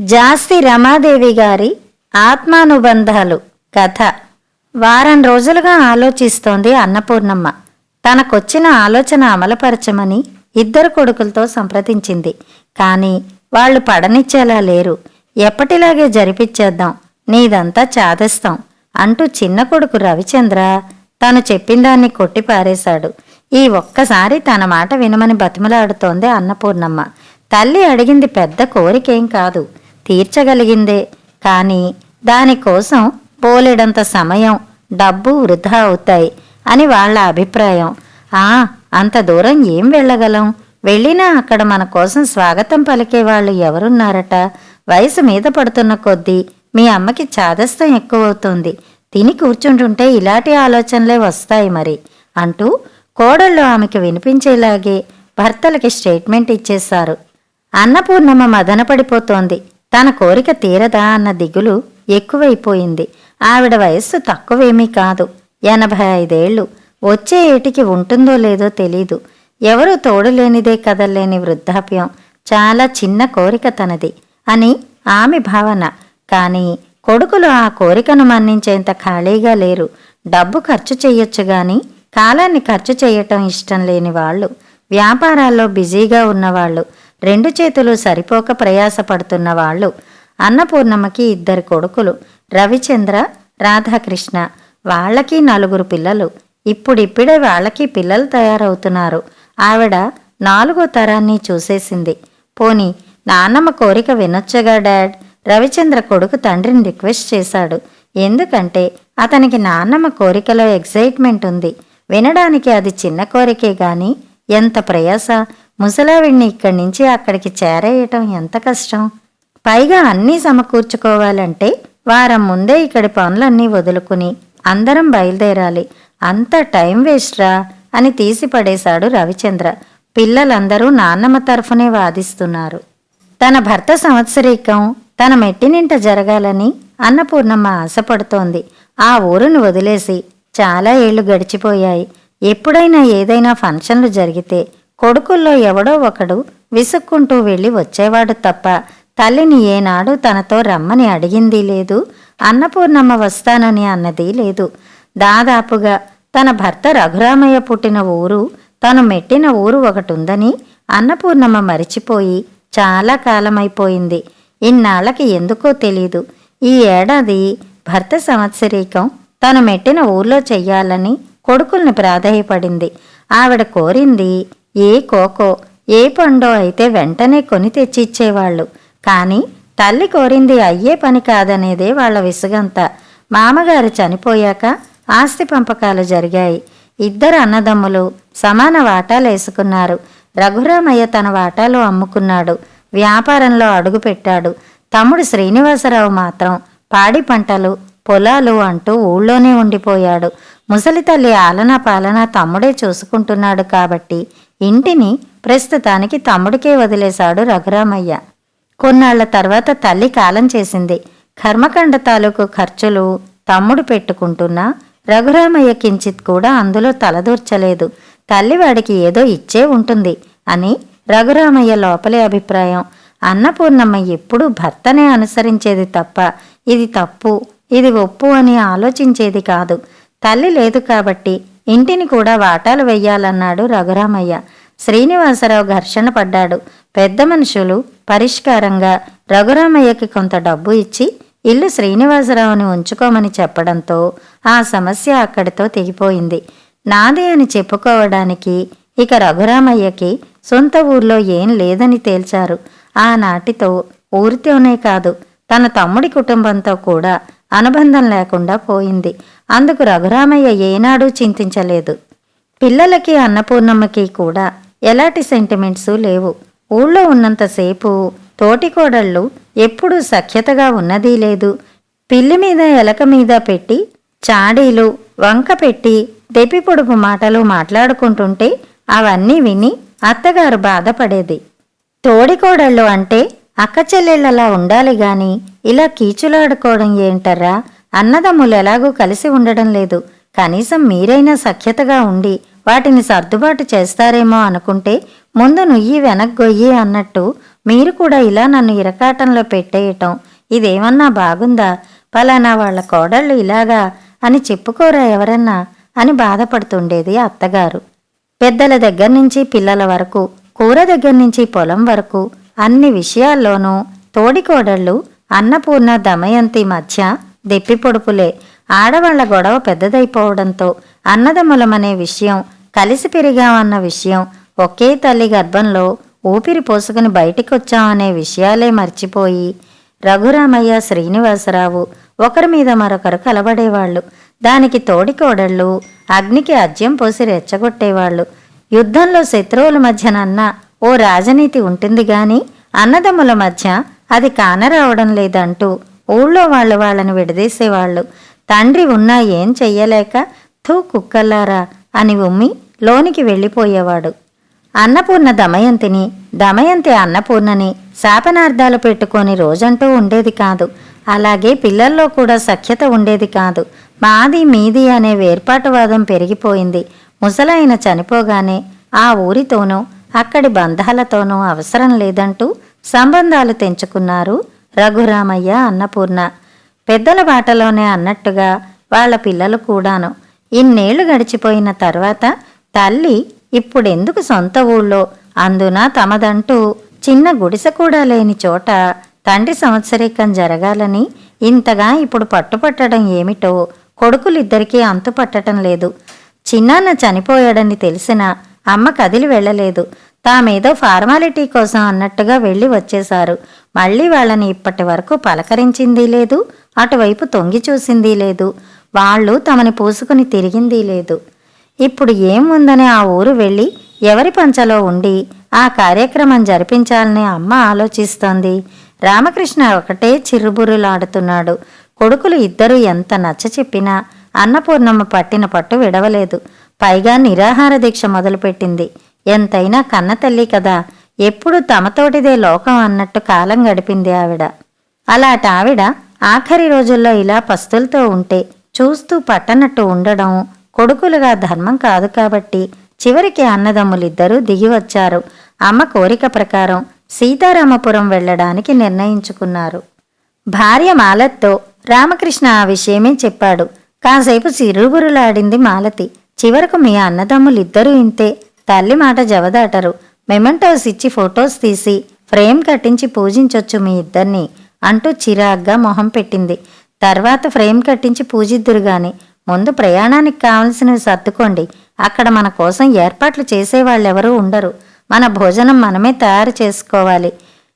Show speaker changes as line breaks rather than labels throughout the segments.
జాస్తి రమాదేవి గారి ఆత్మానుబంధాలు కథ. వారం రోజులుగా ఆలోచిస్తోంది అన్నపూర్ణమ్మ. తనకొచ్చిన ఆలోచన అమలుపరచమని ఇద్దరు కొడుకులతో సంప్రదించింది. కానీ వాళ్ళు పడనిచ్చేలా లేరు. ఎప్పటిలాగే జరిపిచ్చేద్దాం, నీదంతా చాదస్తాం అంటూ చిన్న కొడుకు రవిచంద్ర తను చెప్పిందాన్ని కొట్టిపారేశాడు. ఈ ఒక్కసారి తన మాట వినమని బతిమలాడుతోంది అన్నపూర్ణమ్మ. తల్లి అడిగింది పెద్ద కోరికేం కాదు, తీర్చగలిగిందే. కానీ దానికోసం బోలెడంత సమయం, డబ్బు వృధా అవుతాయి అని వాళ్ల అభిప్రాయం. అంత దూరం ఏం వెళ్ళగలం? వెళ్ళినా అక్కడ మన కోసం స్వాగతం పలికేవాళ్లు ఎవరున్నారట? వయసు మీద పడుతున్న కొద్దీ మీ అమ్మకి చాదస్తం ఎక్కువవుతుంది. తిని కూర్చుంటుంటే ఇలాంటి ఆలోచనలే వస్తాయి మరి అంటూ కోడళ్ళు ఆమెకి వినిపించేలాగే భర్తలకి స్టేట్మెంట్ ఇచ్చేశారు. అన్నపూర్ణమ్మ మదనపడిపోతోంది. తన కోరిక తీరదా అన్న దిగులు ఎక్కువైపోయింది. ఆవిడ వయస్సు తక్కువేమీ కాదు, 85 ఏళ్ళు. వచ్చే ఏటికి ఉంటుందో లేదో తెలీదు. ఎవరూ తోడులేనిదే కదల్లేని వృద్ధాప్యం. చాలా చిన్న కోరిక తనది అని ఆమె భావన. కానీ కొడుకులు ఆ కోరికను మన్నించేంత ఖాళీగా లేరు. డబ్బు ఖర్చు చెయ్యొచ్చు గాని కాలాన్ని ఖర్చు చేయటం ఇష్టం లేని వాళ్ళు, వ్యాపారాల్లో బిజీగా ఉన్నవాళ్ళు, 2 చేతులు సరిపోక ప్రయాసపడుతున్న వాళ్ళు. అన్నపూర్ణమ్మకి 2 కొడుకులు, రవిచంద్ర, రాధాకృష్ణ. వాళ్లకి 4 పిల్లలు. ఇప్పుడిప్పుడే వాళ్ళకి పిల్లలు తయారవుతున్నారు. ఆవిడ 4వ తరాన్ని చూసేసింది. పోనీ నాన్నమ్మ కోరిక వినొచ్చగా డాడ్? రవిచంద్ర కొడుకు తండ్రిని రిక్వెస్ట్ చేశాడు. ఎందుకంటే అతనికి నాన్నమ్మ కోరికలో ఎగ్జైట్మెంట్ ఉంది. వినడానికి అది చిన్న కోరికే గాని ఎంత ప్రయాస! ముసలావిడ్ని ఇక్కడి నుంచి అక్కడికి చేరేయటం ఎంత కష్టం! పైగా అన్నీ సమకూర్చుకోవాలంటే వారం ముందే ఇక్కడి పనులన్నీ వదులుకుని అందరం బయలుదేరాలి. అంత టైం వేస్ట్రా అని తీసిపడేశాడు రవిచంద్ర. పిల్లలందరూ నాన్నమ్మ తరఫునే వాదిస్తున్నారు. తన భర్త సంవత్సరీకం తన మెట్టినింట జరగాలని అన్నపూర్ణమ్మ ఆశపడుతోంది. ఆ ఊరును వదిలేసి చాలా ఏళ్లు గడిచిపోయాయి. ఎప్పుడైనా ఏదైనా ఫంక్షన్లు జరిగితే కొడుకుల్లో ఎవడో ఒకడు విసుక్కుంటూ వెళ్ళి వచ్చేవాడు తప్ప తల్లిని ఏనాడు తనతో రమ్మని అడిగింది లేదు. అన్నపూర్ణమ్మ వస్తానని అన్నది లేదు. దాదాపుగా తన భర్త రఘురామయ్య పుట్టిన ఊరు, తను మెట్టిన ఊరు ఒకటుందని అన్నపూర్ణమ్మ మరిచిపోయి చాలా కాలమైపోయింది. ఇన్నాళ్లకి ఎందుకో తెలీదు ఈ ఏడాది భర్త సంవత్సరీకం తను మెట్టిన ఊర్లో చెయ్యాలని కొడుకుల్ని ప్రాధేయపడింది. ఆవిడ కోరింది ఏ కోకో, ఏ పండో అయితే వెంటనే కొని తెచ్చిచ్చేవాళ్లు. కానీ తల్లి కోరింది అయ్యే పని కాదనేదే వాళ్ల విసుగంతా. మామగారు చనిపోయాక ఆస్తి పంపకాలు జరిగాయి. 2 అన్నదమ్ములు సమాన వాటాలేసుకున్నారు. రఘురామయ్య తన వాటాలు అమ్ముకున్నాడు, వ్యాపారంలో అడుగుపెట్టాడు. తమ్ముడు శ్రీనివాసరావు మాత్రం పాడి పంటలు, పొలాలు అంటూ ఊళ్ళోనే ఉండిపోయాడు. ముసలి తల్లి ఆలనా పాలనా తమ్ముడే చూసుకుంటున్నాడు కాబట్టి ఇంటిని ప్రస్తుతానికి తమ్ముడికే వదిలేశాడు రఘురామయ్య. కొన్నాళ్ల తర్వాత తల్లి కాలం చేసింది. కర్మకండ తాలూకు ఖర్చులు తమ్ముడు పెట్టుకుంటున్నా రఘురామయ్య కించిత్ కూడా అందులో తలదూర్చలేదు. తల్లివాడికి ఏదో ఇచ్చే ఉంటుంది అని రఘురామయ్య లోపలి అభిప్రాయం. అన్నపూర్ణమ్మ ఎప్పుడూ భర్తనే అనుసరించేది తప్ప ఇది తప్పు, ఇది ఒప్పు అని ఆలోచించేది కాదు. తల్లి లేదు కాబట్టి ఇంటిని కూడా వాటాలు వెయ్యాలన్నాడు రఘురామయ్య. శ్రీనివాసరావు ఘర్షణ పడ్డాడు. పెద్ద మనుషులు పరిష్కారంగా రఘురామయ్యకి కొంత డబ్బు ఇచ్చి ఇల్లు శ్రీనివాసరావుని ఉంచుకోమని చెప్పడంతో ఆ సమస్య అక్కడితో తెగిపోయింది. నాదే అని చెప్పుకోవడానికి ఇక రఘురామయ్యకి సొంత ఊర్లో ఏం లేదని తేల్చారు. ఆనాటితో ఊరితోనే కాదు, తన తమ్ముడి కుటుంబంతో కూడా అనుబంధం లేకుండా పోయింది. అందుకు రఘురామయ్య ఏనాడూ చింతించలేదు. పిల్లలకి అన్నపూర్ణమ్మకి కూడా ఎలాంటి సెంటిమెంట్సు లేవు. ఊళ్ళో ఉన్నంతసేపు తోటికోడళ్ళు ఎప్పుడూ సఖ్యతగా ఉన్నదీ లేదు. పిల్లి మీద ఎలక మీద పెట్టి చాడీలు వంక పెట్టి దెప్పి పొడుపు మాటలు మాట్లాడుకుంటుంటే అవన్నీ విని అత్తగారు బాధపడేది. తోడికోడళ్ళు అంటే అక్క చెల్లెళ్ళలా ఉండాలి గాని ఇలా కీచులాడుకోవడం ఏంటర్రా? అన్నదమ్ములు ఎలాగూ కలిసి ఉండడం లేదు. కనీసం మీరైనా సఖ్యతగా ఉండి వాటిని సర్దుబాటు చేస్తారేమో అనుకుంటే ముందు నుయ్యి వెనగ్గొయ్యి అన్నట్టు మీరు కూడా ఇలా నన్ను ఇరకాటంలో పెట్టేయటం ఇదేమన్నా బాగుందా? పలానా వాళ్ళ కోడళ్ళు ఇలాగా అని చెప్పుకోరా ఎవరన్నా అని బాధపడుతుండేది అత్తగారు. పెద్దల దగ్గర నుంచి పిల్లల వరకు, కూర దగ్గర నుంచి పొలం వరకు అన్ని విషయాల్లోనూ తోడికోడళ్ళు అన్నపూర్ణ దమయంతి మధ్య దెప్పిపొడుపులే. ఆడవాళ్ల గొడవ పెద్దదైపోవడంతో అన్నదమ్ములమనే విషయం, కలిసి పెరిగామన్న విషయం, ఒకే తల్లి గర్భంలో ఊపిరి పోసుకుని బయటికొచ్చామనే విషయాలే మర్చిపోయి రఘురామయ్య, శ్రీనివాసరావు ఒకరి మీద మరొకరు కలబడేవాళ్లు. దానికి తోడికోడళ్ళు అగ్నికి అజ్యం పోసి రెచ్చగొట్టేవాళ్లు. యుద్ధంలో శత్రువుల మధ్యనన్నా ఓ రాజనీతి ఉంటుంది గాని అన్నదమ్ముల మధ్య అది కానరావడం లేదంటూ ఊళ్ళో వాళ్ళని విడదీసేవాళ్లు. తండ్రి ఉన్నా ఏం చెయ్యలేక థూ కుక్కల్లారా అని ఉమ్మి లోనికి వెళ్ళిపోయేవాడు. అన్నపూర్ణ దమయంతిని, దమయంతి అన్నపూర్ణని శాపనార్థాలు పెట్టుకొని రోజంటూ ఉండేది కాదు. అలాగే పిల్లల్లో కూడా సఖ్యత ఉండేది కాదు. మాది మీది అనే వేర్పాటువాదం పెరిగిపోయింది. ముసలాయన చనిపోగానే ఆ ఊరితోనూ అక్కడి బంధాలతోనూ అవసరం లేదంటూ సంబంధాలు తెంచుకున్నారు రఘురామయ్య, అన్నపూర్ణ. పెద్దల బాటలోనే అన్నట్టుగా వాళ్ల పిల్లలు కూడాను. ఇన్నేళ్లు గడిచిపోయిన తర్వాత తల్లి ఇప్పుడెందుకు సొంత ఊళ్ళో, అందునా తమదంటూ చిన్న గుడిసె కూడా లేని చోట తండ్రి సంవత్సరీకం జరగాలని ఇంతగా ఇప్పుడు పట్టుపట్టడం ఏమిటో కొడుకులిద్దరికీ అంతుపట్టడం లేదు. చిన్నాన్న చనిపోయాడని తెలిసినా అమ్మ కదిలి వెళ్ళలేదు. తామేదో ఫార్మాలిటీ కోసం అన్నట్టుగా వెళ్ళి వచ్చేశారు. మళ్ళీ వాళ్ళని ఇప్పటి వరకు పలకరించిందీ లేదు, అటువైపు తొంగి చూసిందీ లేదు. వాళ్ళు తమని పూసుకుని తిరిగిందీ లేదు. ఇప్పుడు ఏం ఉందని ఆ ఊరు వెళ్ళి ఎవరి పంచలో ఉండి ఆ కార్యక్రమం జరిపించాలని అమ్మ ఆలోచిస్తోంది. రామకృష్ణ ఒకటే చిరుబురులాడుతున్నాడు. కొడుకులు ఇద్దరూ ఎంత నచ్చ చెప్పినా అన్నపూర్ణమ్మ పట్టిన పట్టు విడవలేదు. పైగా నిరాహార దీక్ష మొదలుపెట్టింది. ఎంతైనా కన్నతల్లి కదా, ఎప్పుడు తమతోటిదే లోకం అన్నట్టు కాలం గడిపింది ఆవిడ. అలాంటి ఆవిడ ఆఖరి రోజుల్లో ఇలా పస్తులతో ఉంటే చూస్తూ పట్టనట్టు ఉండడం కొడుకులుగా ధర్మం కాదు కాబట్టి చివరికి అన్నదమ్ములిద్దరూ దిగివచ్చారు. అమ్మ కోరిక ప్రకారం సీతారామపురం వెళ్లడానికి నిర్ణయించుకున్నారు. భార్య మాలత్తో రామకృష్ణ ఆ విషయమే చెప్పాడు. కాసేపు సిరుబురులాడింది మాలతి. చివరకు మీ అన్నదమ్ములిద్దరూ ఇంతే, తల్లి మాట జవదాటరు. మెమెంటోస్ ఇచ్చి ఫొటోస్ తీసి ఫ్రేమ్ కట్టించి పూజించొచ్చు మీ ఇద్దరిని అంటూ చిరాగ్గా మొహం పెట్టింది. తర్వాత ఫ్రేమ్ కట్టించి పూజిద్దురుగాని ముందు ప్రయాణానికి కావలసినవి సర్దుకోండి. అక్కడ మన కోసం ఏర్పాట్లు చేసేవాళ్ళెవరూ ఉండరు. మన భోజనం మనమే తయారు చేసుకోవాలి.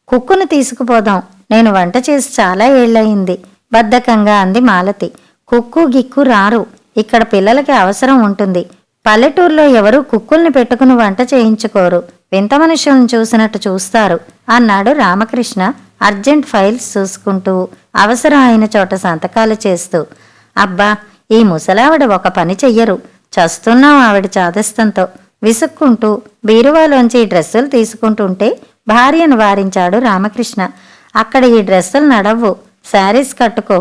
కుక్కును తీసుకుపోదాం. నేను వంట చేసి చాలా ఏళ్లయింది బద్ధకంగా అంది మాలతి. కుక్కు గిక్కు రారు. ఇక్కడ పిల్లలకి అవసరం ఉంటుంది. పల్లెటూరులో ఎవరూ కుక్కుల్ని పెట్టుకుని వంట చేయించుకోరు. వింత మనుషులను చూసినట్టు చూస్తారు అన్నాడు రామకృష్ణ అర్జెంట్ ఫైల్స్ చూసుకుంటూ, అవసరం అయిన చోట సంతకాలు చేస్తూ. అబ్బా, ఈ ముసలావిడ ఒక పని చెయ్యరు. చస్తున్నాం ఆవిడ చాదస్తంతో విసుక్కుంటూ బీరువాలోంచి ఈ డ్రెస్సులు తీసుకుంటుంటే భార్యను వారించాడు రామకృష్ణ. అక్కడ ఈ డ్రెస్సులు నడవ్వు, శారీస్ కట్టుకో.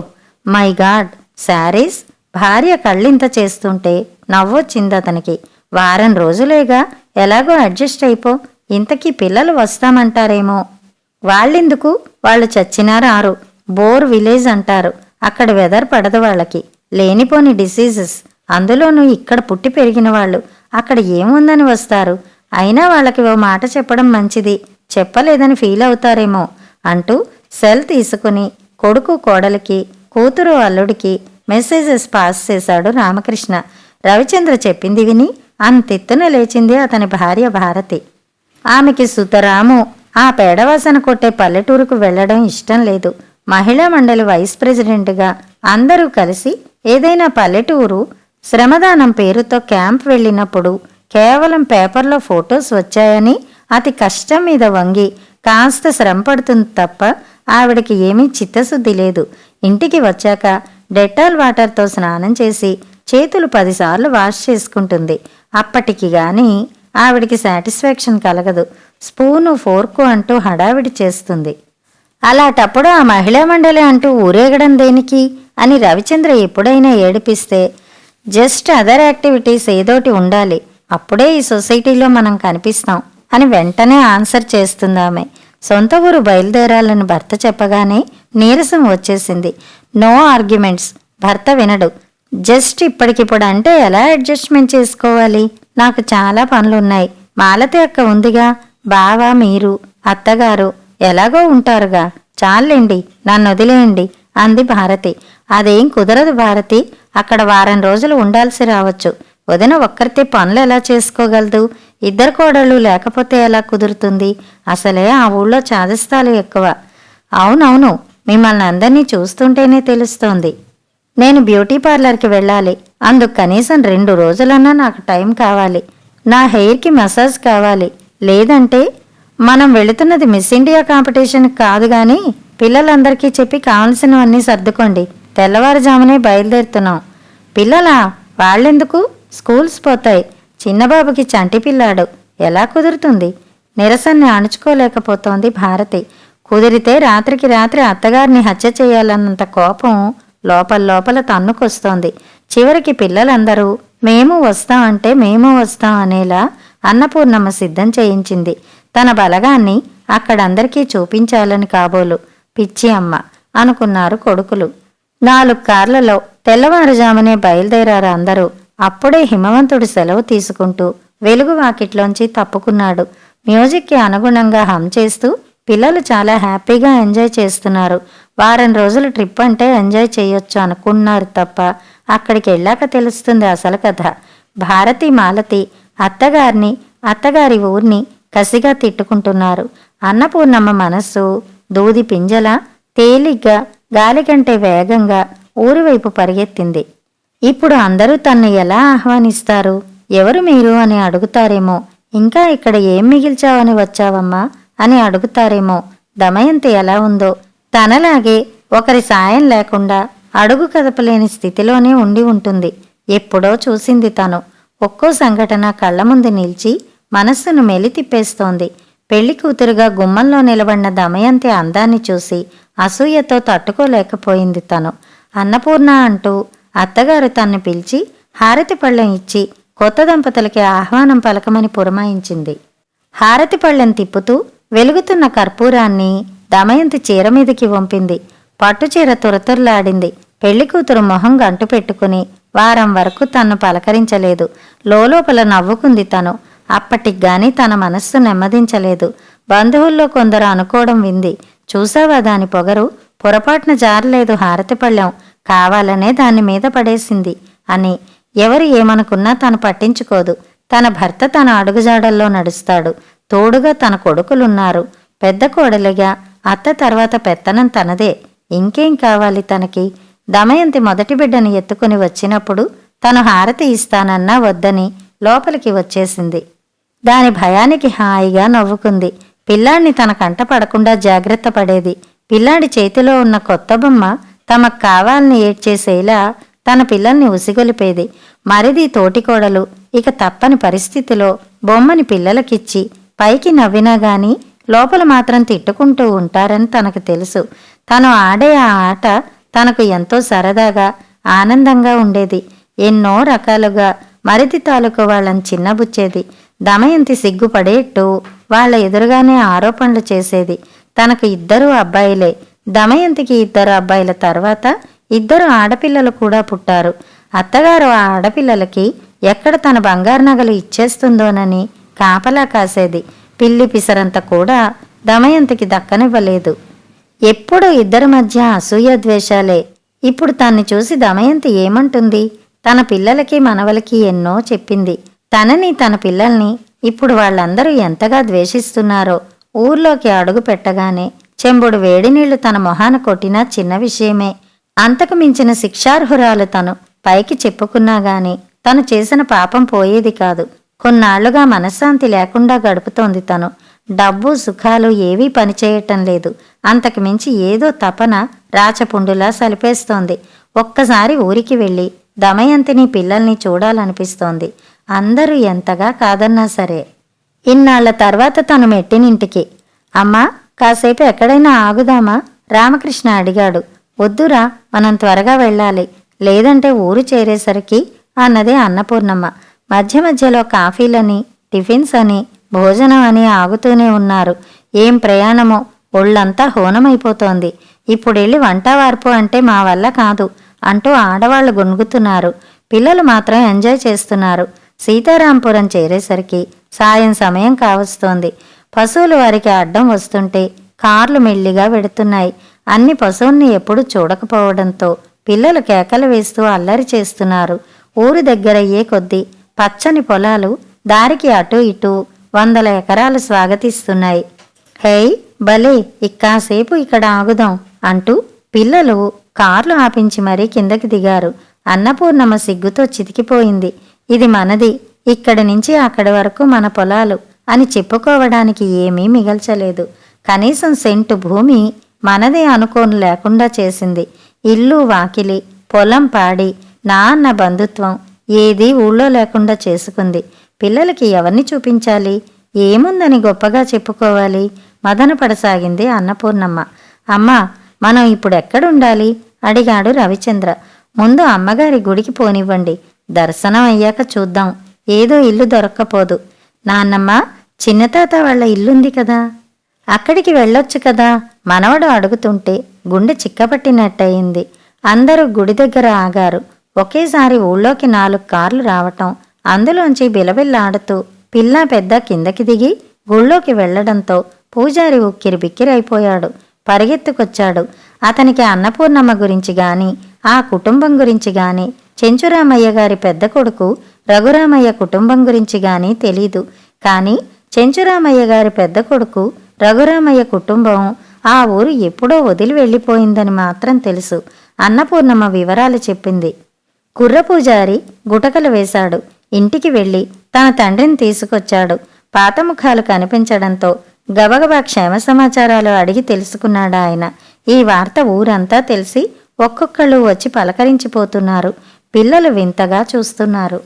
My God, saris? భార్య కళ్ళింత చేస్తుంటే నవ్వొచ్చింది అతనికి. వారం రోజులేగా, ఎలాగో అడ్జస్ట్ అయిపో. ఇంతకీ పిల్లలు వస్తామంటారేమో. వాళ్ళెందుకు? వాళ్ళు చచ్చినా రారు. బోర్ విలేజ్ అంటారు. అక్కడ వెదర్ పడదు వాళ్ళకి. లేనిపోని డిసీజెస్. అందులోనూ ఇక్కడ పుట్టి పెరిగిన వాళ్ళు. అక్కడ ఏముందని వస్తారు? అయినా వాళ్ళకి ఓ మాట చెప్పడం మంచిది. చెప్పలేదని ఫీల్ అవుతారేమో అంటూ సెల్ తీసుకుని కొడుకు కోడలికి, కూతురు అల్లుడికి మెసేజెస్ పాస్ చేశాడు రామకృష్ణ. రవిచంద్ర చెప్పింది విని అంతెత్తున లేచింది అతని భార్య భారతి. ఆమెకి సుతరాము ఆ పేడవాసన కొట్టే పల్లెటూరుకు వెళ్లడం ఇష్టం లేదు. మహిళా మండలి వైస్ ప్రెసిడెంట్గా అందరూ కలిసి ఏదైనా పల్లెటూరు శ్రమదానం పేరుతో క్యాంప్ వెళ్ళినప్పుడు కేవలం పేపర్లో ఫొటోస్ వచ్చాయని అతి కష్టం మీద వంగి కాస్త శ్రమ పడుతుంది తప్ప ఆవిడకి ఏమీ చిత్తశుద్ధి లేదు. ఇంటికి వచ్చాక డెటాల్ వాటర్తో స్నానం చేసి చేతులు 10 సార్లు వాష్ చేసుకుంటుంది. అప్పటికి గాని ఆవిడికి సాటిస్ఫాక్షన్ కలగదు. స్పూను ఫోర్కు అంటూ హడావిడి చేస్తుంది. అలాంటప్పుడు ఆ మహిళా మండలి అంటూ ఊరేగడం దేనికి అని రవిచంద్ర ఎప్పుడైనా ఏడిపిస్తే, జస్ట్ అదర్ యాక్టివిటీస్ ఏదోటి ఉండాలి, అప్పుడే ఈ సొసైటీలో మనం కనిపిస్తాం అని వెంటనే ఆన్సర్ చేస్తుందామె. సొంత ఊరు బయలుదేరాలని భర్త చెప్పగానే నీరసం వచ్చేసింది. No arguments. భర్త వినడు. జస్ట్ ఇప్పటికిప్పుడు అంటే ఎలా అడ్జస్ట్మెంట్ చేసుకోవాలి? నాకు చాలా పనులున్నాయి. మాలతి అక్క ఉందిగా, బావ, మీరు, అత్తగారు ఎలాగో ఉంటారుగా, చాలండి, నన్ను వదిలేయండి అంది భారతి. అదేం కుదరదు భారతి, అక్కడ వారం రోజులు ఉండాల్సి రావచ్చు. వదిన ఒక్కరితే పనులు ఎలా చేసుకోగలదు? ఇద్దరు కోడళ్ళు లేకపోతే ఎలా కుదురుతుంది? అసలే ఆ ఊళ్ళో చాదస్తాలు ఎక్కువ. అవునవును, మిమ్మల్ని అందరినీ చూస్తుంటేనే తెలుస్తోంది. నేను బ్యూటీ పార్లర్కి వెళ్ళాలి. అందుకు కనీసం 2 రోజులన్నా నాకు టైం కావాలి. నా హెయిర్కి మసాజ్ కావాలి. లేదంటే మనం వెళుతున్నది మిస్ ఇండియా కాంపిటీషన్కి కాదు గాని పిల్లలందరికీ చెప్పి కావలసినవన్నీ సర్దుకోండి. తెల్లవారుజామునే బయలుదేరుతున్నాం. పిల్లలా? వాళ్ళెందుకు? స్కూల్స్ పోతాయి. చిన్నబాబుకి చంటి పిల్లాడు. ఎలా కుదురుతుంది? నిరసన్ని అణుచుకోలేకపోతోంది భారతి. కుదిరితే రాత్రికి రాత్రి అత్తగారిని హత్య చేయాలన్నంత కోపం లోపల తన్నుకొస్తోంది. చివరికి పిల్లలందరూ మేము వస్తాం అంటే మేము వస్తాం అనేలా అన్నపూర్ణమ్మ సిద్ధం చేయించింది. తన బలగాన్ని అక్కడందరికీ చూపించాలని కాబోలు. పిచ్చి అమ్మ అనుకున్నారు కొడుకులు. 4 కార్లలో తెల్లవారుజామునే బయలుదేరారు అందరూ. అప్పుడే హిమవంతుడు సెలవు తీసుకుంటూ వెలుగు వాకిట్లోంచి తప్పుకున్నాడు. మ్యూజిక్కి అనుగుణంగా హమ్ చేస్తూ పిల్లలు చాలా హ్యాపీగా ఎంజాయ్ చేస్తున్నారు. వారం రోజులు ట్రిప్ అంటే ఎంజాయ్ చేయొచ్చు అనుకున్నారు తప్ప అక్కడికి వెళ్ళాక తెలుస్తుంది అసలు కథ. భారతి, మాలతి అత్తగారిని, అత్తగారి ఊరిని కసిగా తిట్టుకుంటున్నారు. అన్నపూర్ణమ్మ మనస్సు దూది పింజల తేలిగ్గా గాలి కంటే వేగంగా ఊరివైపు పరిగెత్తింది. ఇప్పుడు అందరూ తన్ను ఎలా ఆహ్వానిస్తారు? ఎవరు మీరు అని అడుగుతారేమో. ఇంకా ఇక్కడ ఏం మిగిల్చావని వచ్చావమ్మా అని అడుగుతారేమో. దమయంతి ఎలా ఉందో, తనలాగే ఒకరి సాయం లేకుండా అడుగు కదపలేని స్థితిలోనే ఉండి ఉంటుంది. ఎప్పుడో చూసింది తను. ఒక్కో సంఘటన కళ్ల ముందు నిలిచి మనస్సును మెలితిప్పేస్తోంది. పెళ్లి కూతురుగా గుమ్మంలో నిలబడిన దమయంతి అందాన్ని చూసి అసూయతో తట్టుకోలేకపోయింది తను. అన్నపూర్ణ అంటూ అత్తగారు తన్ను పిలిచి హారతి పళ్ళెం ఇచ్చి కొత్త దంపతులకి ఆహ్వానం పలకమని పురమాయించింది. హారతి పళ్ళెం తిప్పుతూ వెలుగుతున్న కర్పూరాన్ని దమయంతి చీర మీదకి వంపింది. పట్టుచీర తురతురలాడింది. పెళ్లి కూతురు మొహం గంటు పెట్టుకుని వారం వరకు తన్ను పలకరించలేదు. లోపల నవ్వుకుంది తను. అప్పటికిగాని తన మనస్సు నెమ్మదించలేదు. బంధువుల్లో కొందరు అనుకోవడం వింది. చూసావా దాని పొగరు? పొరపాటున జారలేదు హారతి పళ్ళెం, కావాలనే దాని మీద పడేసింది అని. ఎవరు ఏమనుకున్నా తను పట్టించుకోదు. తన భర్త తన అడుగుజాడల్లో నడుస్తాడు. తోడుగా తన కొడుకులున్నారు. పెద్ద కోడలిగా అత్త తర్వాత పెత్తనం తనదే. ఇంకేం కావాలి తనకి? దమయంతి మొదటి బిడ్డని ఎత్తుకుని వచ్చినప్పుడు తను హారతి ఇస్తానన్నా వద్దని లోపలికి వచ్చేసింది. దాని భయానికి హాయిగా నవ్వుకుంది. పిల్లాడిని తన కంట పడకుండా జాగ్రత్త పడేది. పిల్లాడి చేతిలో ఉన్న కొత్త బొమ్మ తమకు కావాలని ఏడ్చేసేలా తన పిల్లల్ని ఉసిగొలిపేది. మరిది తోటికోడలు ఇక తప్పని పరిస్థితిలో బొమ్మని పిల్లలకిచ్చి పైకి నవ్వినా గాని లోపల మాత్రం తిట్టుకుంటూ ఉంటారని తనకు తెలుసు. తను ఆడే ఆ ఆట తనకు ఎంతో సరదాగా ఆనందంగా ఉండేది. ఎన్నో రకాలుగా మరిది తాలూకు వాళ్ళని చిన్నబుచ్చేది. దమయంతి సిగ్గుపడేట్టు వాళ్ళ ఎదురుగానే ఆరోపణలు చేసేది. తనకు 2 అబ్బాయిలే. దమయంతికి 2 అబ్బాయిల తర్వాత 2 ఆడపిల్లలు కూడా పుట్టారు. అత్తగారు ఆ ఆడపిల్లలకి ఎక్కడ తన బంగారు నగలు ఇచ్చేస్తుందోనని కాపలా కాసేది. పిల్లి పిసరంత కూడా దమయంతికి దక్కనివ్వలేదు. ఎప్పుడూ 2 మధ్య అసూయ ద్వేషాలే. ఇప్పుడు తన్ని చూసి దమయంతి ఏమంటుంది? తన పిల్లలకి మనవలకి ఎన్నో చెప్పింది. తనని తన పిల్లల్ని ఇప్పుడు వాళ్ళందరూ ఎంతగా ద్వేషిస్తున్నారో. ఊర్లోకి అడుగు పెట్టగానే చెంబుడు వేడినీళ్లు తన మొహాన కొట్టినా చిన్న విషయమే. అంతకు మించిన శిక్షార్హురాలు తను. పైకి చెప్పుకున్నా గాని తను చేసిన పాపం పోయేది కాదు. కొన్నాళ్లుగా మనశ్శాంతి లేకుండా గడుపుతోంది తను. డబ్బు సుఖాలు ఏవీ పనిచేయటం లేదు. అంతకు మించి ఏదో తపన రాచపుండులా సలిపేస్తోంది. ఒక్కసారి ఊరికి వెళ్ళి దమయంతిని పిల్లల్ని చూడాలనిపిస్తోంది. అందరూ ఎంతగా కాదన్నా సరే. ఇన్నాళ్ల తర్వాత తను మెట్టినింటికి. అమ్మా, కాసేపు ఎక్కడైనా ఆగుదామా? రామకృష్ణ అడిగాడు. వద్దురా, మనం త్వరగా వెళ్ళాలి, లేదంటే ఊరు చేరేసరికి అన్నదే అన్నపూర్ణమ్మ. మధ్య మధ్యలో కాఫీలని, టిఫిన్స్ అని, భోజనం అని ఆగుతూనే ఉన్నారు. ఏం ప్రయాణమో, ఒళ్ళంతా హోనమైపోతోంది. ఇప్పుడెళ్ళి వంట వార్పు అంటే మా వల్ల కాదు అంటూ ఆడవాళ్లు గొణుగుతున్నారు. పిల్లలు మాత్రం ఎంజాయ్ చేస్తున్నారు. సీతారాంపురం చేరేసరికి సాయం సమయం కావస్తోంది. పశువులు వారికి అడ్డం వస్తుంటే కార్లు మెల్లిగా వెడుతున్నాయి. అన్ని పశువుల్ని ఎప్పుడూ చూడకపోవడంతో పిల్లలు కేకలు వేస్తూ అల్లరి చేస్తున్నారు. ఊరు దగ్గరయ్యే కొద్దీ పచ్చని పొలాలు దారికి అటూ ఇటూ 100 ఎకరాలు స్వాగతిస్తున్నాయి. హేయ్ భలే, ఇక్కాసేపు ఇక్కడ ఆగుదాం అంటూ పిల్లలు కార్లు ఆపించి మరీ కిందకి దిగారు. అన్నపూర్ణమ్మ సిగ్గుతో చితికిపోయింది. ఇది మనది, ఇక్కడి నుంచి అక్కడి వరకు మన పొలాలు అని చెప్పుకోవడానికి ఏమీ మిగల్చలేదు. కనీసం సెంటు భూమి మనదే అనుకోని లేకుండా చేసింది. ఇల్లు వాకిలి, పొలం పాడి, నాన్న బంధుత్వం ఏదీ ఊళ్ళో లేకుండా చేసుకుంది. పిల్లలకి ఎవరిని చూపించాలి, ఏముందని గొప్పగా చెప్పుకోవాలి? మదన పడసాగింది అన్నపూర్ణమ్మ. అమ్మా, మనం ఇప్పుడెక్కడుండాలి అడిగాడు రవిచంద్ర. ముందు అమ్మగారి గుడికి పోనివ్వండి, దర్శనం అయ్యాక చూద్దాం. ఏదో ఇల్లు దొరక్కపోదు. నాన్నమ్మ, చిన్నతాత వాళ్ళ ఇల్లుంది కదా, అక్కడికి వెళ్ళొచ్చు కదా మనవడు అడుగుతుంటే గుండె చిక్కపట్టినట్టయింది. అందరూ గుడి దగ్గర ఆగారు. ఒకేసారి ఊళ్ళోకి 4 కార్లు రావటం, అందులోంచి బిలబిల్లాడుతూ పిల్లా పెద్ద కిందకి దిగి గుళ్ళోకి వెళ్లడంతో పూజారి ఉక్కిరి బిక్కిరైపోయాడు. పరిగెత్తుకొచ్చాడు. అతనికి అన్నపూర్ణమ్మ గురించి గాని, ఆ కుటుంబం గురించి గాని, చెంచురామయ్య గారి పెద్ద కొడుకు రఘురామయ్య కుటుంబం గురించి గాని తెలీదు. కాని చెంచురామయ్య గారి పెద్ద కొడుకు రఘురామయ్య కుటుంబం ఆ ఊరు ఎప్పుడో వదిలి వెళ్ళిపోయిందని మాత్రం తెలుసు. అన్నపూర్ణమ్మ వివరాలు చెప్పింది. కుర్రపూజారి గుటకలు వేశాడు. ఇంటికి వెళ్ళి తన తండ్రిని తీసుకొచ్చాడు. పాత ముఖాలు కనిపించడంతో గబగబా క్షేమ సమాచారాలు అడిగి తెలుసుకున్నాడు ఆయన. ఈ వార్త ఊరంతా తెలిసి ఒక్కొక్కళ్ళు వచ్చి పలకరించిపోతున్నారు. పిల్లలు వింతగా చూస్తున్నారు.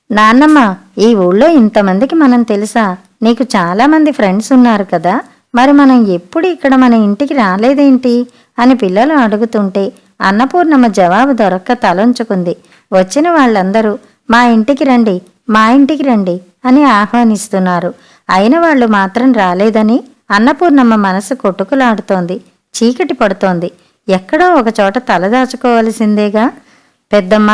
నాన్నమ్మ, ఈ ఊళ్ళో ఇంతమందికి మనం తెలుసా? నీకు చాలామంది ఫ్రెండ్స్ ఉన్నారు కదా, మరి మనం ఎప్పుడు ఇక్కడ మన ఇంటికి రాలేదేంటి అని పిల్లలు అడుగుతుంటే అన్నపూర్ణమ్మ జవాబు దొరక్క తలంచుకుంది. వచ్చిన వాళ్ళందరూ మా ఇంటికి రండి, మా ఇంటికి రండి అని ఆహ్వానిస్తున్నారు. అయిన వాళ్ళు మాత్రం రాలేదని అన్నపూర్ణమ్మ మనసు కొట్టుకులాడుతోంది. చీకటి పడుతోంది. ఎక్కడో ఒకచోట తలదాచుకోవలసిందేగా. పెద్దమ్మ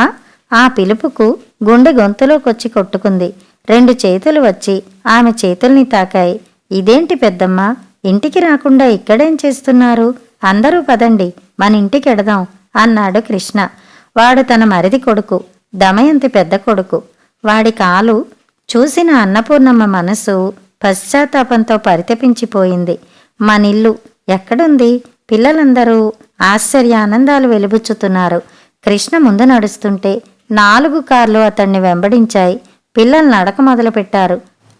ఆ పిలుపుకు గుండె గొంతులోకొచ్చి కొట్టుకుంది. 2 చేతులు వచ్చి ఆమె చేతుల్ని తాకాయి. ఇదేంటి పెద్దమ్మ, ఇంటికి రాకుండా ఇక్కడేం చేస్తున్నారు? అందరూ పదండి, మన ఇంటికెడదాం అన్నాడు కృష్ణ. వాడు తన మరిది కొడుకు, దమయంతి పెద్ద కొడుకు. వాడి కాలు చూసిన అన్నపూర్ణమ్మ మనసు పశ్చాత్తాపంతో పరితపించిపోయింది. మనిల్లు ఎక్కడుంది? పిల్లలందరూ ఆశ్చర్యానందాలు వెలుబుచ్చుతున్నారు. కృష్ణ ముందు నడుస్తుంటే 4 కార్లు అతన్ని వెంబడించాయి. పిల్లలు నడక మొదలుపెట్టారు.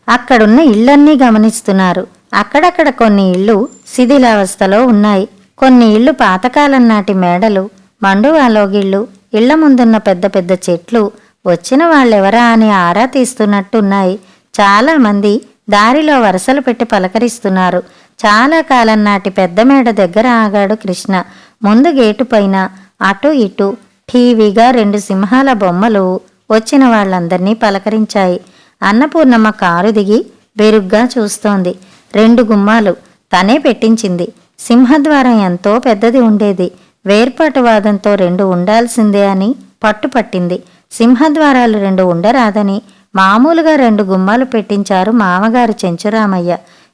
అక్కడున్న ఇళ్లన్నీ గమనిస్తున్నారు. అక్కడక్కడ కొన్ని ఇళ్ళు శిథిలావస్థలో ఉన్నాయి. కొన్ని ఇళ్ళు పాతకాలం నాటి మేడలు, మండువాలోగిళ్ళు, ఇళ్ల ముందున్న పెద్ద పెద్ద చెట్లు వచ్చిన వాళ్ళెవరా అని ఆరా తీస్తున్నట్టున్నాయి. చాలామంది దారిలో వరసలు పెట్టి పలకరిస్తున్నారు. చాలా కాలం నాటి పెద్ద మేడ దగ్గర ఆగాడు కృష్ణ. ముందు గేటు పైన అటూ ఇటూ ఠీవీగా 2 సింహాల బొమ్మలు వచ్చిన వాళ్ళందర్నీ పలకరించాయి. అన్నపూర్ణమ్మ కారు దిగి బెరుగ్గా చూస్తోంది. 2 గుమ్మాలు తనే పెట్టించింది. సింహద్వారం ఎంతో పెద్దది ఉండేది. వేర్పాటువాదంతో 2 ఉండాల్సిందే అని పట్టుపట్టింది. సింహద్వారాలు 2 ఉండరాదని మామూలుగా 2 గుమ్మాలు పెట్టించారు మామగారు చెంచురామయ్య.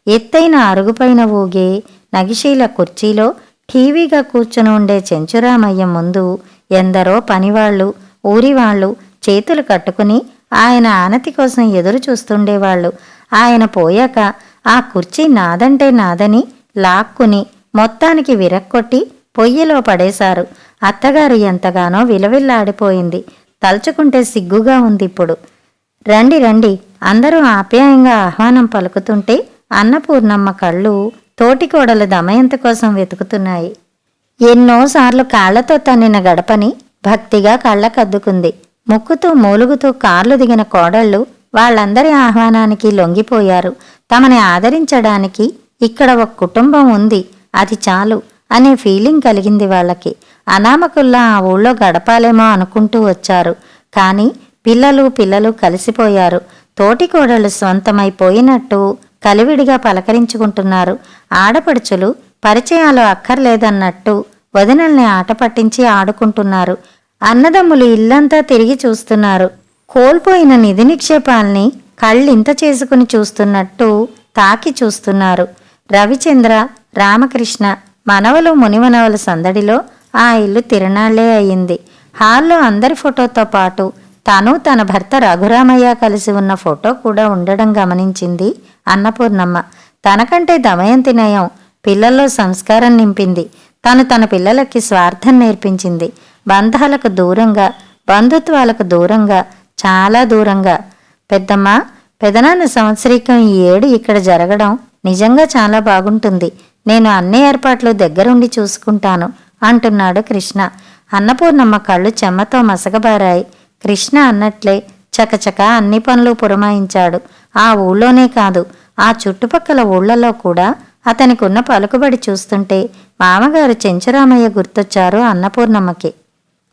ఎత్తైన అరుగుపైన ఊగే నగిశీల కుర్చీలో ఠీవీగా కూర్చుని ఉండే చెంచురామయ్య ముందు ఎందరో పనివాళ్లు, ఊరివాళ్లు చేతులు కట్టుకుని ఆయన ఆనతి కోసం ఎదురు చూస్తుండేవాళ్లు. ఆయన పోయాక ఆ కుర్చీ నాదంటే నాదని లాక్కుని మొత్తానికి విరక్కొట్టి పొయ్యిలో పడేశారు. అత్తగారు ఎంతగానో విలవిల్లాడిపోయింది. తలుచుకుంటే సిగ్గుగా ఉందిప్పుడు. రండి రండి అందరూ ఆప్యాయంగా ఆహ్వానం పలుకుతుంటే అన్నపూర్ణమ్మ కళ్ళు తోటికోడలు దమయంతి కోసం వెతుకుతున్నాయి. ఎన్నోసార్లు కాళ్లతో తన్నిన గడపని భక్తిగా కళ్ళకద్దుకుంది. ముక్కుతూ మూలుగుతూ కార్లు దిగిన కోడళ్ళు వాళ్ళందరి ఆహ్వానానికి లొంగిపోయారు. తమని ఆదరించడానికి ఇక్కడ ఒక కుటుంబం ఉంది, అది చాలు అనే ఫీలింగ్ కలిగింది వాళ్ళకి. అనామకుల్లా ఆ ఊళ్ళో గడపాలేమో అనుకుంటూ వచ్చారు. కానీ పిల్లలు కలిసిపోయారు. తోటికోడళ్ళు స్వంతమైపోయినట్టు కలివిడిగా పలకరించుకుంటున్నారు. ఆడపడుచులు పరిచయాలు అక్కర్లేదన్నట్టు వదినల్ని ఆట పట్టించి ఆడుకుంటున్నారు. అన్నదమ్ములు ఇల్లంతా తిరిగి చూస్తున్నారు. కోల్పోయిన నిధి నిక్షేపాల్ని కళ్ళింత చేసుకుని చూస్తున్నట్టు తాకి చూస్తున్నారు. రవిచంద్ర, రామకృష్ణ, మనవలు మునిమనవల సందడిలో ఆ ఇల్లు తిరణాళ్లే అయింది. హాల్లో అందరి ఫోటోతో పాటు తను తన భర్త రఘురామయ్య కలిసి ఉన్న ఫోటో కూడా ఉండడం గమనించింది అన్నపూర్ణమ్మ. తనకంటే దమయంతి నయం పిల్లల్లో సంస్కారం నింపింది. తను తన పిల్లలకి స్వార్థం నేర్పించింది. బంధాలకు దూరంగా, బంధుత్వాలకు దూరంగా, చాలా దూరంగా. పెద్దమ్మ, పెదనాన్న సంవత్సరీకం ఈ ఏడు ఇక్కడ జరగడం నిజంగా చాలా బాగుంటుంది. నేను అన్ని ఏర్పాట్లు దగ్గరుండి చూసుకుంటాను అంటున్నాడు కృష్ణ. అన్నపూర్ణమ్మ కళ్ళు చెమ్మతో మసకబారాయి. కృష్ణ అన్నట్లే చకచక అన్ని పనులు పురమాయించాడు. ఆ ఊళ్ళోనే కాదు, ఆ చుట్టుపక్కల ఊళ్ళలో కూడా అతనికున్న పలుకుబడి చూస్తుంటే మామగారు చెంచురామయ్య గుర్తొచ్చారు అన్నపూర్ణమ్మకి.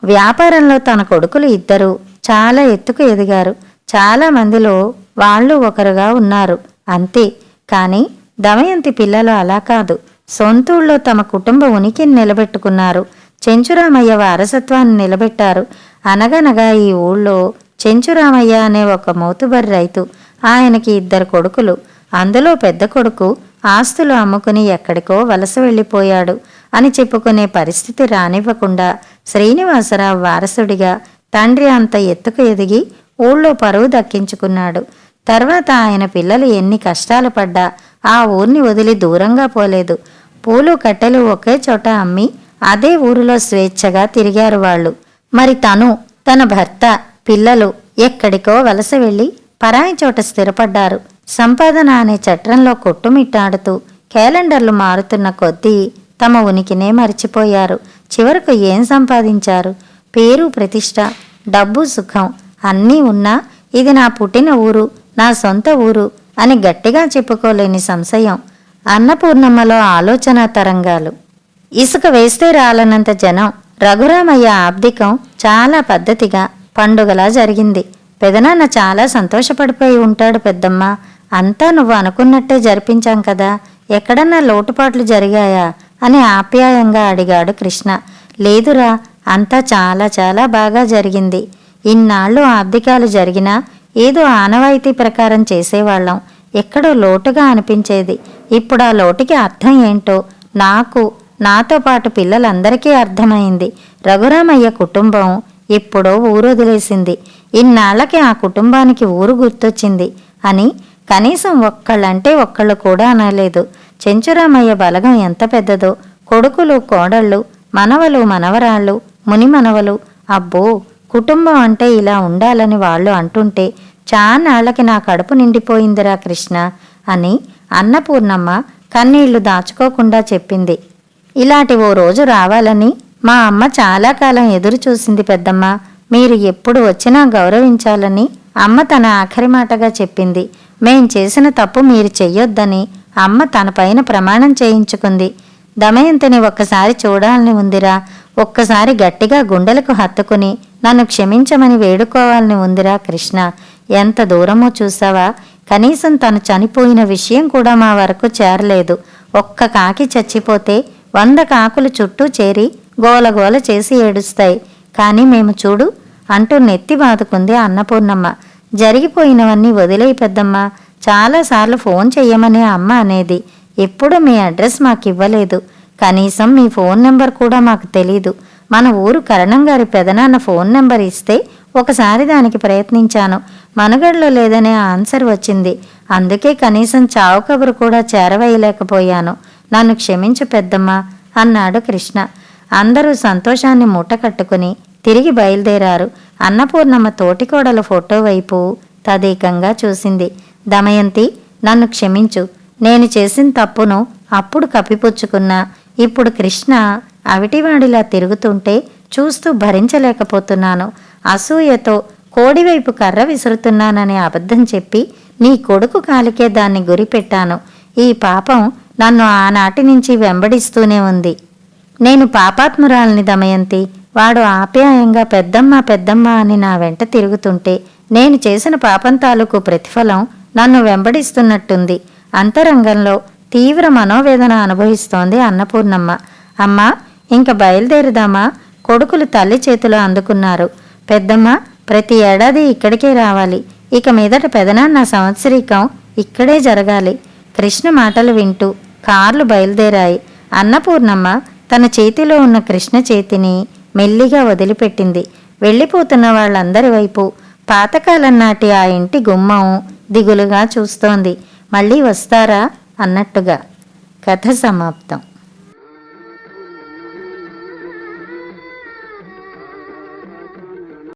వ్యాపారంలో తన కొడుకులు ఇద్దరూ చాలా ఎత్తుకు ఎదిగారు. చాలా మందిలో వాళ్ళు ఒకరుగా ఉన్నారు అంతే. కానీ దమయంతి పిల్లలు అలా కాదు. సొంతూళ్ళలో తమ కుటుంబ ఉనికిని నిలబెట్టుకున్నారు. చెంచురామయ్య వారసత్వాన్ని నిలబెట్టారు. అనగనగా ఈ ఊళ్ళో చెంచురామయ్య అనే ఒక మోతుబరి రైతు. ఆయనకి ఇద్దరు కొడుకులు. అందులో పెద్ద కొడుకు ఆస్తులు అమ్ముకుని ఎక్కడికో వలస వెళ్ళిపోయాడు అని చెప్పుకునే పరిస్థితి రానివ్వకుండా శ్రీనివాసరావు వారసుడిగా తండ్రి అంత ఎత్తుకు ఎదిగి ఊళ్ళో పరువు దక్కించుకున్నాడు. తర్వాత ఆయన పిల్లలు ఎన్ని కష్టాలు పడ్డా ఆ ఊరిని వదిలి దూరంగా పోలేదు. పూలు కట్టెలు ఒకే చోట అమ్మి అదే ఊరిలో స్వేచ్ఛగా తిరిగారు వాళ్ళు. మరి తను, తన భర్త, పిల్లలు ఎక్కడికో వలస వెళ్ళి పరాయి చోట స్థిరపడ్డారు. సంపాదన అనే చట్రంలో కొట్టుమిట్టాడుతూ క్యాలెండర్లు మారుతున్న కొద్దీ తమ ఉనికినే మరిచిపోయారు. చివరకు ఏం సంపాదించారు? పేరు, ప్రతిష్ట, డబ్బు, సుఖం అన్నీ ఉన్నా ఇది నా పుట్టిన ఊరు, నా సొంత ఊరు అని గట్టిగా చెప్పుకోలేని సంశయం. అన్నపూర్ణమ్మలో ఆలోచన తరంగాలు. ఇసుక వేస్తే రాలనంత జనం. రఘురామయ్య ఆబ్దికం చాలా పద్ధతిగా పండుగలా జరిగింది. పెదనాన్న చాలా సంతోషపడిపోయి ఉంటాడు పెద్దమ్మ. అంతా నువ్వు అనుకున్నట్టే జరిపించాం కదా, ఎక్కడన్నా లోటుపాట్లు జరిగాయా అని ఆప్యాయంగా అడిగాడు కృష్ణ. లేదురా, అంతా చాలా చాలా బాగా జరిగింది. ఇన్నాళ్ళు ఆబ్దికాలు జరిగినా ఏదో ఆనవాయితీ ప్రకారం చేసేవాళ్ళం. ఎక్కడో లోటుగా అనిపించేది. ఇప్పుడు ఆ లోటుకి అర్థం ఏంటో నాకు, నాతో పాటు పిల్లలందరికీ అర్థమైంది. రఘురామయ్య కుటుంబం ఎప్పుడో ఊరొదిలేసింది. ఇన్నాళ్లకి ఆ కుటుంబానికి ఊరు గుర్తొచ్చింది అని కనీసం ఒక్కళ్ళంటే ఒక్కళ్ళు కూడా అనలేదు. చెంచురామయ్య బలగం ఎంత పెద్దదో. కొడుకులు, కోడళ్ళు, మనవలు, మనవరాళ్ళు, మునిమనవలు. అబ్బో, కుటుంబం అంటే ఇలా ఉండాలని వాళ్ళు అంటుంటే చానాళ్లకి నా కడుపు నిండిపోయిందిరా కృష్ణ అని అన్నపూర్ణమ్మ కన్నీళ్లు దాచుకోకుండా చెప్పింది. ఇలాంటి ఓ రోజు రావాలని మా అమ్మ చాలా కాలం ఎదురు చూసింది పెద్దమ్మ. మీరు ఎప్పుడు వచ్చినా గౌరవించాలని అమ్మ తన ఆఖరి మాటగా చెప్పింది. మేం చేసిన తప్పు మీరు చెయ్యొద్దని అమ్మ తన పైన ప్రమాణం చేయించుకుంది. దమయంతిని ఒక్కసారి చూడాలని ఉందిరా, ఒక్కసారి గట్టిగా గుండెలకు హత్తుకుని నన్ను క్షమించమని వేడుకోవాలని ఉందిరా కృష్ణ. ఎంత దూరమో చూసావా? కనీసం తను చనిపోయిన విషయం కూడా మా వరకు చేరలేదు. ఒక్క కాకి చచ్చిపోతే 100 కాకులు చుట్టూ చేరి గోలగోల చేసి ఏడుస్తాయి. కానీ మేము చూడు అంటూ నెత్తి బాదుకుంది అన్నపూర్ణమ్మ. జరిగిపోయినవన్నీ వదిలేయి పెద్దమ్మ. చాలాసార్లు ఫోన్ చెయ్యమని అమ్మ అనేది. ఎప్పుడూ మీ అడ్రస్ మాకివ్వలేదు. కనీసం మీ ఫోన్ నెంబర్ కూడా మాకు తెలీదు. మన ఊరు కరణం గారి పెదనాన్న ఫోన్ నెంబర్ ఇస్తే ఒకసారి దానికి ప్రయత్నించాను. మనుగడలో లేదనే ఆన్సర్ వచ్చింది. అందుకే కనీసం చావు కబురు కూడా చేరవేయలేకపోయాను. నన్ను క్షమించు పెద్దమ్మ అన్నాడు కృష్ణ. అందరూ సంతోషాన్ని మూటకట్టుకుని తిరిగి బయలుదేరారు. అన్నపూర్ణమ్మ తోటికోడల ఫోటో వైపు తదేకంగా చూసింది. దమయంతి, నన్ను క్షమించు. నేను చేసిన తప్పును అప్పుడు కప్పిపుచ్చుకున్నా. ఇప్పుడు కృష్ణ అవిటివాడిలా తిరుగుతుంటే చూస్తూ భరించలేకపోతున్నాను. అసూయతో కోడివైపు కర్ర విసురుతున్నాననే అబద్ధం చెప్పి నీ కొడుకు కాలికే దాన్ని గురిపెట్టాను. ఈ పాపం నన్ను ఆనాటి నుంచి వెంబడిస్తూనే ఉంది. నేను పాపాత్మురాల్ని దమయంతి. వాడు ఆప్యాయంగా పెద్దమ్మ పెద్దమ్మ అని నా వెంట తిరుగుతుంటే నేను చేసిన పాపం తాలూకు ప్రతిఫలం నన్ను వెంబడిస్తున్నట్టుంది. అంతరంగంలో తీవ్ర మనోవేదన అనుభవిస్తోంది అన్నపూర్ణమ్మ. అమ్మా, ఇంక బయలుదేరుదామా? కొడుకులు తల్లి చేతిలో అందుకున్నారు. పెద్దమ్మ, ప్రతి ఏడాది ఇక్కడికే రావాలి. ఇక మీదట పెదనాన్న సంవత్సరీకం ఇక్కడే జరగాలి. కృష్ణ మాటలు వింటూ కార్లు బయలుదేరాయి. అన్నపూర్ణమ్మ తన చేతిలో ఉన్న కృష్ణ చేతిని మెల్లిగా వదిలిపెట్టింది. వెళ్ళిపోతున్న వాళ్ళందరి వైపు పాతకాలం నాటి ఆ ఇంటి గుమ్మం దిగులుగా చూస్తోంది. మళ్ళీ వస్తారా అన్నట్టుగా. కథ సమాప్తం.